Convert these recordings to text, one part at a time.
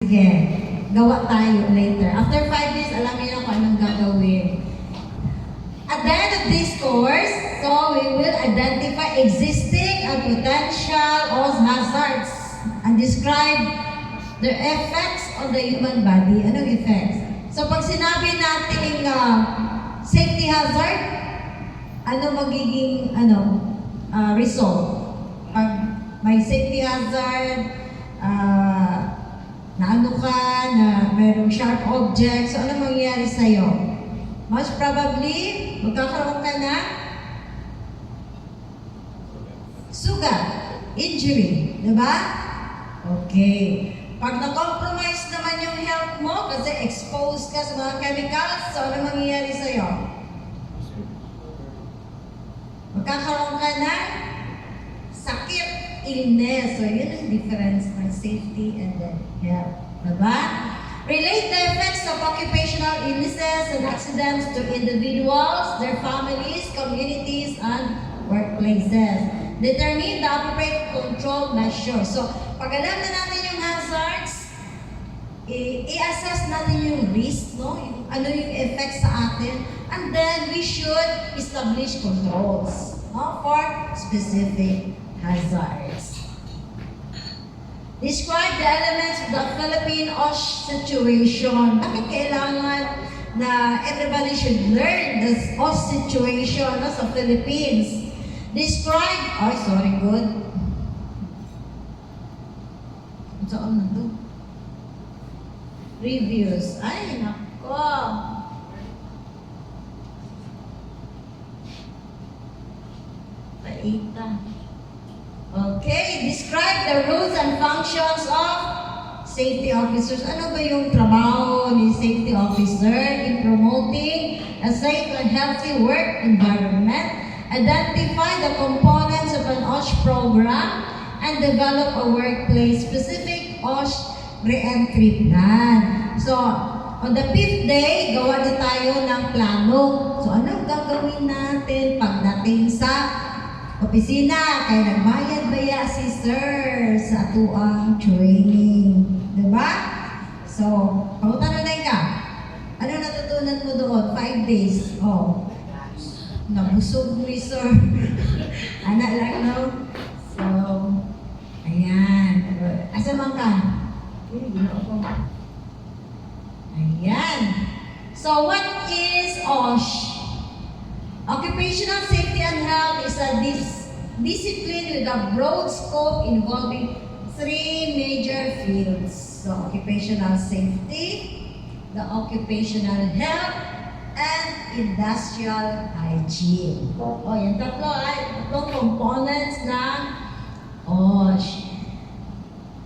Sige, gawa tayo later. After 5 days, alam niyo na kung anong gagawin. At the end of this course, so we will identify existing and potential hazards and describe their effects on the human body. Anong effects? So pag sinabi natin safety hazard, ano magiging result? Pag may safety hazard, na merong sharp object, so ano mangyayari sa'yo? Most probably, magkakaroon ka na sugat, injury, diba? Okay. Pag na-compromise naman yung health mo, kasi exposed ka sa mga chemicals, so ano mangyayari sa'yo? Magkakaroon ka na sakit, illness. So, yun ang difference ng safety and then health. Diba? Relate the effects of occupational illnesses and accidents to individuals, their families, communities, and workplaces. Determine the appropriate control measures. So, pag alam na natin yung hazards, i-assess natin yung risk, no? Ano yung effects sa atin, and then we should establish controls, no? For specific hazards. Describe the elements of the Philippine OSH situation. Bakit kailangan na everybody should learn this OSH situation sa Philippines? Describe, good. Saan na to? Reviews. Ay, nako. Paita. Okay, describe the rules and functions of safety officers. Ano ba yung trabaho ni safety officer in promoting a safe and healthy work environment? Identify the components of an OSH program and develop a workplace-specific OSH re-entry plan. So, on the 5th day, gawa na tayo ng plano. So, anong gagawin natin pagdating sa opisina? Kaya nagbayad baya si sir sa atuang training. Diba? So, pamutanong ka. Ano natutunan mo doon? 5 days. Oh, nabusog mo sir. Anak lang, no? So, ayan. Asa man ka? Ayan. So, what is OSH? Occupational safety and health is a discipline with a broad scope involving 3 major fields. So, occupational safety, the occupational health, and industrial hygiene. Yan tatlong components ng OSH.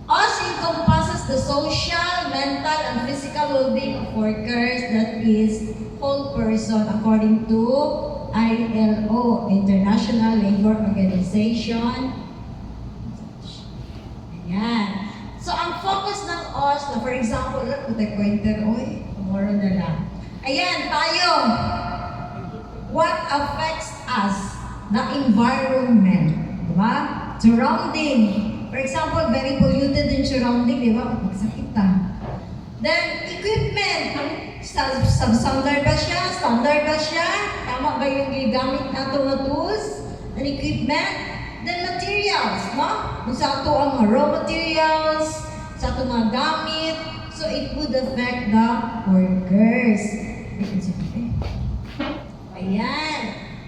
OSH encompasses the social, mental, and physical well-being of workers, that is, whole person, according to ILO, International Labor Organization. Ayan. So, ang focus ng OSH, for example, pointer, tomorrow na lang. Ayan, tayo. What affects us? The environment. Diba? Surrounding. For example, very polluted yung surrounding, di ba? Magsakit ta. Then, equipment. Standard ba siya? Standard ba siya? Tama ba yung gigamit nato nga tools and equipment? Then, materials, no? Kung sa ito ang raw materials, sa ito mga gamit, so it would affect the workers. Ayan.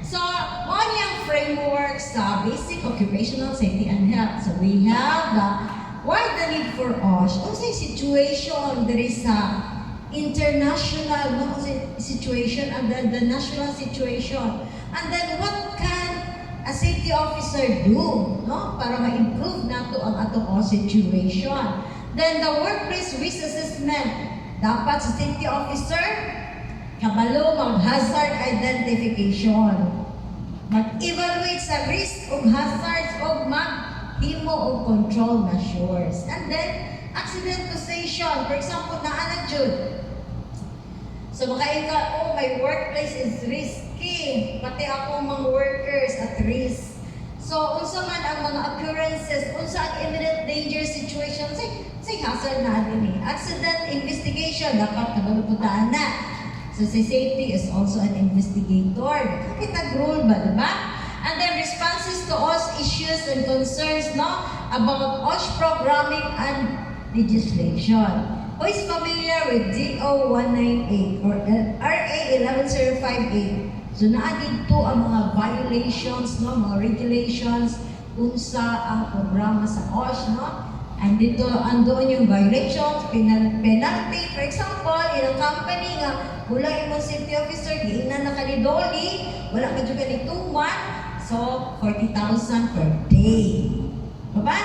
So, one yung framework sa basic occupational safety and health. So, we have why the need for OSH? Also, situation, there is a international situation and then the national situation. And then, what can a safety officer do, no? Para ma-improve nato ang atong OSH situation. Then, the workplace risk assessment. Dapat sa safety officer, kabalo mag-hazard identification. Mag-evaluate sa risk of hazards o mag-himo o control measures. And then, accident causation. For example, naana jud. So, makain ka, my workplace is risky. Pati ako mga workers at risk. So, unsa man ang mga occurrences, unsa ang imminent danger situation, say hazard na din eh. Accident investigation, dapat nagpupuntaan na. So, si safety is also an investigator. Nakakita role ba, diba? And then responses to OSH issues and concerns, no? About OSH programming and legislation. Who is familiar with DO 198 or RA 11058? So naadid to ang mga violations, no, mga regulations unsa ang programa sa OSH, no? And dito andoon yung violations, penalty, for example, in a company nga wala imong safety officer, giingnan na kanidoli, wala ka jud ni tuman, so 40,000 per day. Diba?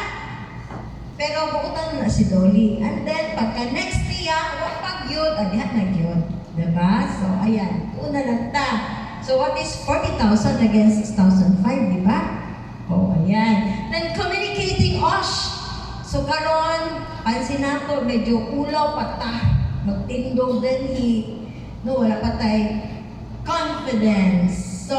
Pero buutan na si Dolly. And then pagka next year, wag pag yun, adihat na yun. Diba? So ayan, una lang ta. So what is 40,000 against 6,005, di ba? Oh, ayan. Then communicating OSH. So karon, pansin nato, medyo ulaw pa ta. Magtindog din no, wala pa tayo confidence. So,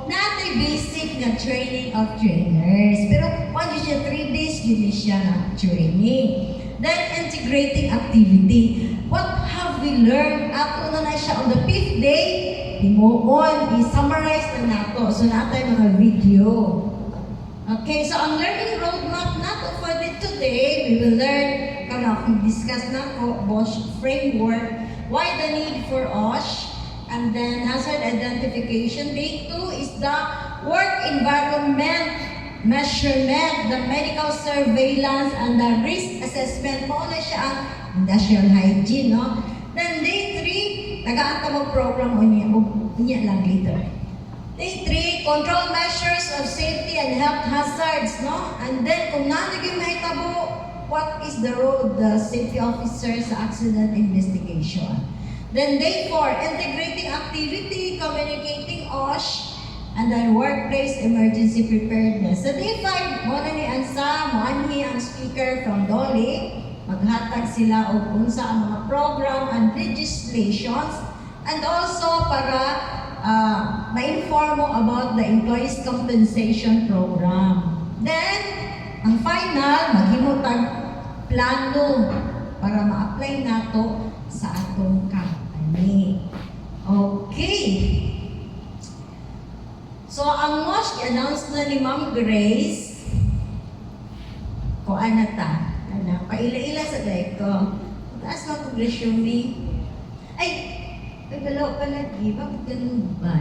natin basic na training of trainers. Pero, one siya 3 days, yun siya na training. Then, integrating activity. What have we learned? Ato na siya on the 5th day, himuon, i-summarize na nato. So, natin mga video. Okay, so ang learning roadmap nato for today, we will learn, we discuss na po, BOSH framework, why the need for OSH, and then hazard identification. Day 2 is the work environment measurement, the medical surveillance, and the risk assessment. Mo na siya ang industrial hygiene, no? Then day 3, nag-aanta mo program unya lang later. Day 3, control measures of safety and health hazards, no? And then kung nanaging mahitabo, what is the role of the safety officer sa accident investigation? Then day 4, integrating activity, communicating OSH, and then workplace emergency preparedness. Sa day 5, muna ni Ansa, moanhi ang speaker from Dolly, maghatag sila og unsa ang mga program and legislations, and also para ma-inform mo about the employees compensation program. Then, ang final, maghimutag plano para ma-apply nato sa atong company. Okay. So, ang MOSH, i-announce na ni Ma'am Grace, kung ano ta, paila-ila sa day ko. Taas na itong resume. Ay, balaw pala, di ba? Bakit ganun ba?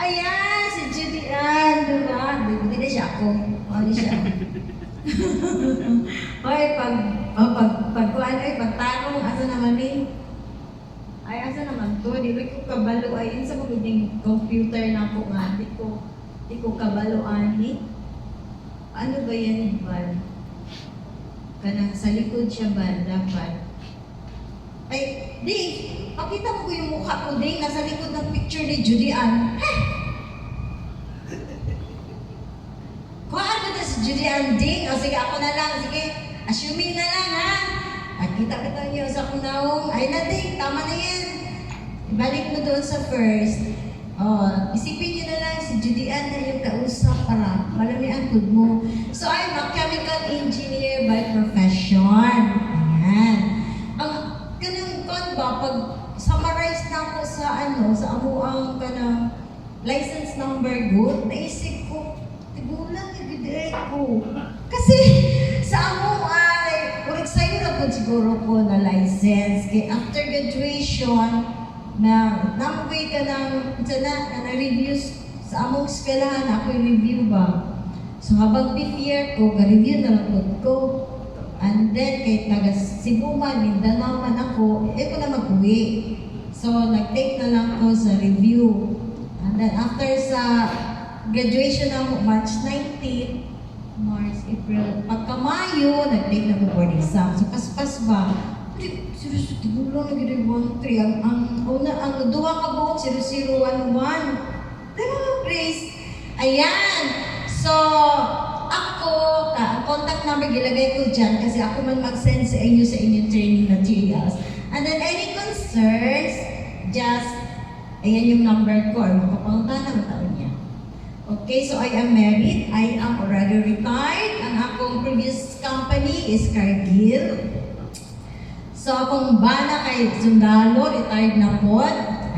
Ayan, si Judy Ann, diba? Hindi siya ako. Hindi siya. Hoy, pagtanong, asa naman eh? Ay, asa naman to? Di ko kabalo. Ayun sa mga computer na po nga. Di ko kabaloan eh. Ano ba yan, Bal? Kanang sa likod siya, Bal, dapat. Ay, di, pakita mo ko yung mukha ko, di, nasa likod ng picture ni Judy Ann. Kung ano na si Judy Ann, di, o sige, ako na lang, sige, assuming na lang, ha? At kita-kita niyo sa kunaong, ay na, di, tama na yan. Ibalik mo doon sa first. Isipin niyo na lang, si Judy Ann na yung kausap para malamian food mo. So, I'm a chemical engineer by profession. Ayan. Ganun ba, pag summarize na ako sa sa amuang kanang license number good, naisip ko, tigulang ibigay ko. Kasi sa amo ay, kung sa'yo na po siguro ko na license, kaya after graduation, namuwi ka na reviews sa among eskwelahan, ako yung review ba. So habang fifth year ko, ka-review na lang ko. And then, kahit taga Cebu man, Mindanao man ako, ko na mag-uwi. So, nag-take na lang ko sa review. And then, after sa graduation na March 19, March, April, pagka Mayo, nag-take na ko board exam. So, paspas ba? Seryoso, tigulo na gano'y 1-3. Ang duwa ka buot, 0011. Diba, Grace? Ayan. So, ako, ang contact number gilagay ko dyan kasi ako man mag-send sa inyong training materials. And then, any concerns, just, ayan yung number ko, or makapunta na taon niya. Okay, so I am married. I am already retired. Ang akong previous company is Cargill. So, akong bana kay Sundalo, retired na po.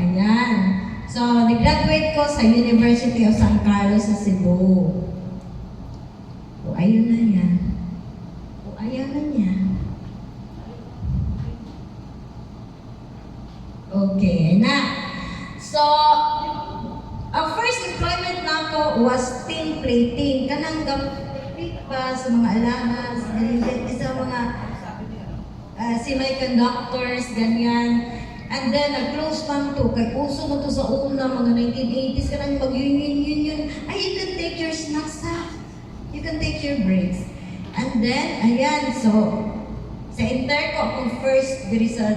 Ayan. So, nag-graduate ko sa University of San Carlos sa Cebu. O, ayun na yan. O, ayaw na niya. Okay, na. So, ang first employment na ako was tin plating. Kanang gamit pa sa mga alahas, sa mga semiconductors, ganyan. And then, nag-close man to. Kay uso mo to sa una, mga 1980s, kanang mag-union. Ay, you can take your snacks ha. You can take your breaks. And then, ayan, so, sa Inter ko, akong first diri sa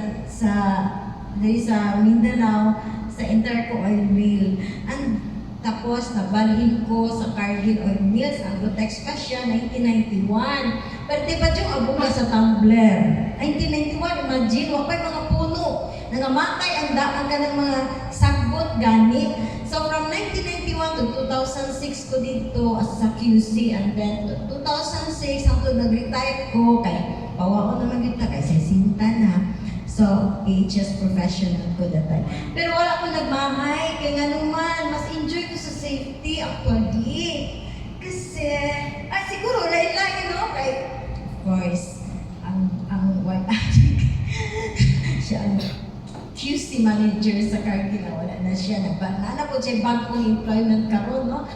Mindanao, sa Inter ko oil mill. And tapos, nabalhin ko sa Cargill Oil Mills, ang Gotex pa siya, 1991. Pero di ba yung abunga sa Tumblr? 1991, imagine, wapay mga puno. Nangamatay ang daan ka ng mga sagbot gani. So, from 1991 to 2006 ko dito sa QC. And then, 2006, hanggang nag-retire ko, kay pawa ko naman kita, kay Sesinta na. So, AHS professional ko that time. Pero wala ko nagmamay, kaya nga naman, mas enjoy ko sa safety actually. Kasi, siguro, lain-lain, no? Kay, of course, ang wife siya ang QC manager sa Cargill, wala na siya. Nagbanana po siya bagong employment karon, no?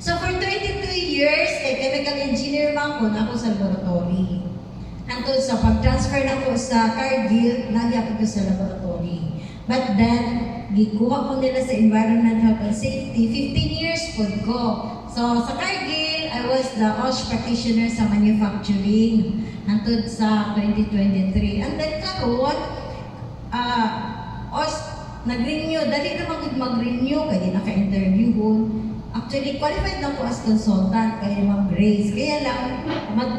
So, for 22 years, kay chemical engineer man ko na ako sa laboratory. Hangtod sa pag-transfer na ko sa Cargill, nagyapit ko sa laboratory. But then, gikuha ko nila sa environment, health and safety, 15 years po ko. So, sa Cargill, I was the OSH practitioner sa manufacturing hangtod sa 2023. And then karon, OSH, nag-renew, dali naman mag-renew, kaya naka-interview ko. Actually, qualified na po as consultant kay Ma'am Grace. Kaya lang,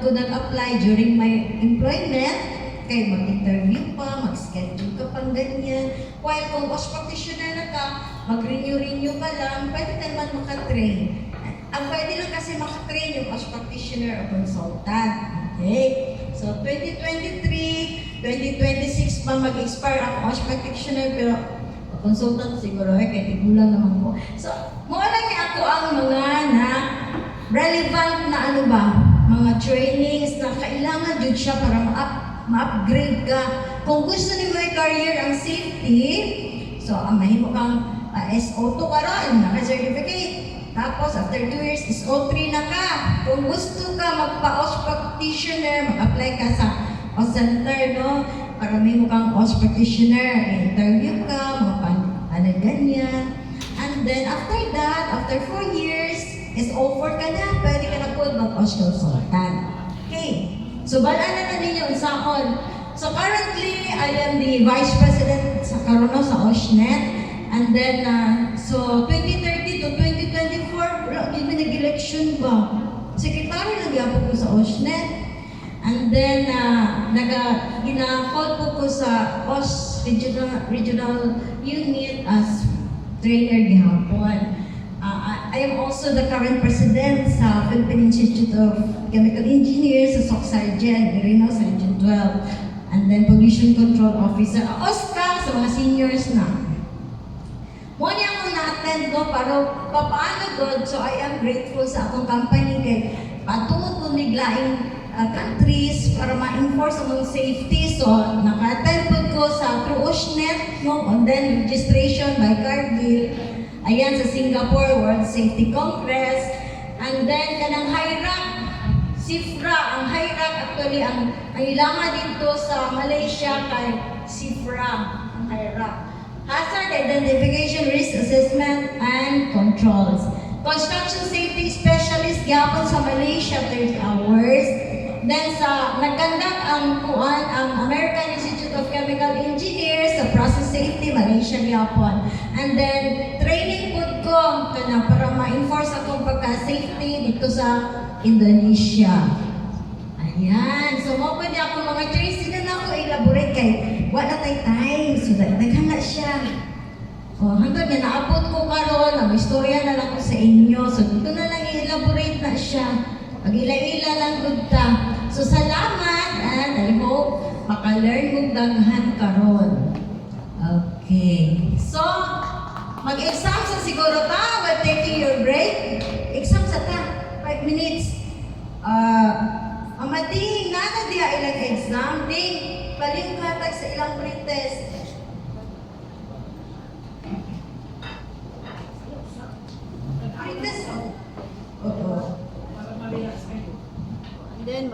ko nag-apply during my employment, kaya mag-interview pa, mag-schedule ka pang ganyan. While kung OSH practitioner na ka, mag-renew ka lang, pwede naman makatrain. Ang pwede lang kasi makatrain yung OSH practitioner o consultant. Okay? So, 2023, 2026 pa mag-expire ang OSH practitioner, pero consultant siguro kaya tigulang naman ko. So, mawala niya ako ang mga na relevant na ano ba, mga trainings na kailangan jud siya para ma-upgrade ka. Kung gusto ni may career ang safety, so ang mahimo kang SO2 karon, naka-certificate. Tapos after 2 years, SO3 na ka. Kung gusto ka magpa-OSH practitioner, mag-apply ka sa OSH center, no? Para may mukhang OSH practitioner, interview ka, ano ganyan. And then after that, after 4 years, SO4 ka na, pwede ka na po mag-OSH consultant. Okay. So, balaan na ninyo ang sahon. So, currently, I am the Vice President sa Karono sa OSHNet. And then, so, 2030 to 2024, wala, hindi nag-election ba? Secretary lang yapon ko sa OSHNet. And then, gina-call po ko sa OSH regional unit as trainer gihapon. I am also the current president sa Philippine Institute of Chemical Engineers sa SOC Sargent, Irino sa Region 12. And then, Pollution Control Officer. OSCA sa mga seniors na. Muna ako na-attend no, pero papaano God, so I am grateful sa akong company kay patungod ko niglaing countries para ma-enforce ang safety. So, naka-attend po ko sa through OSHNet, no? And then registration by Cargill. Ayan, sa Singapore World Safety Congress. And then, kanang HIRAC, SIFRA. Ang HIRAC, actually, ang ilangan dito sa Malaysia kay SIFRA. Ang HIRAC. Hazard Identification, Risk Assessment, and Controls. Construction Safety Specialist gyapon sa Malaysia 30 hours. Then sa nagkandak ang American Institute of Chemical Engineers sa Process Safety Malaysia gyapon. And then training pud ko kana para ma-enforce akong pagka-safety dito sa Indonesia. Ayan. So mo pwede ako mga trace na ako elaborate kay wala tay time. So daghan na siya. Hanggang na naabot ko karon, ang istorya na lang ko sa inyo. So dito na lang i-elaborate na siya. Pag-ila-ila lang gudta. So salamat and I hope maka-learn mong daghan karon. Okay. So mag-exam sa siguro ta while taking your break. Exam sa ta 5 minutes. Amati nana diya ilang exam ding baliw katag sa ilang pretest. Pretest. Oo. And then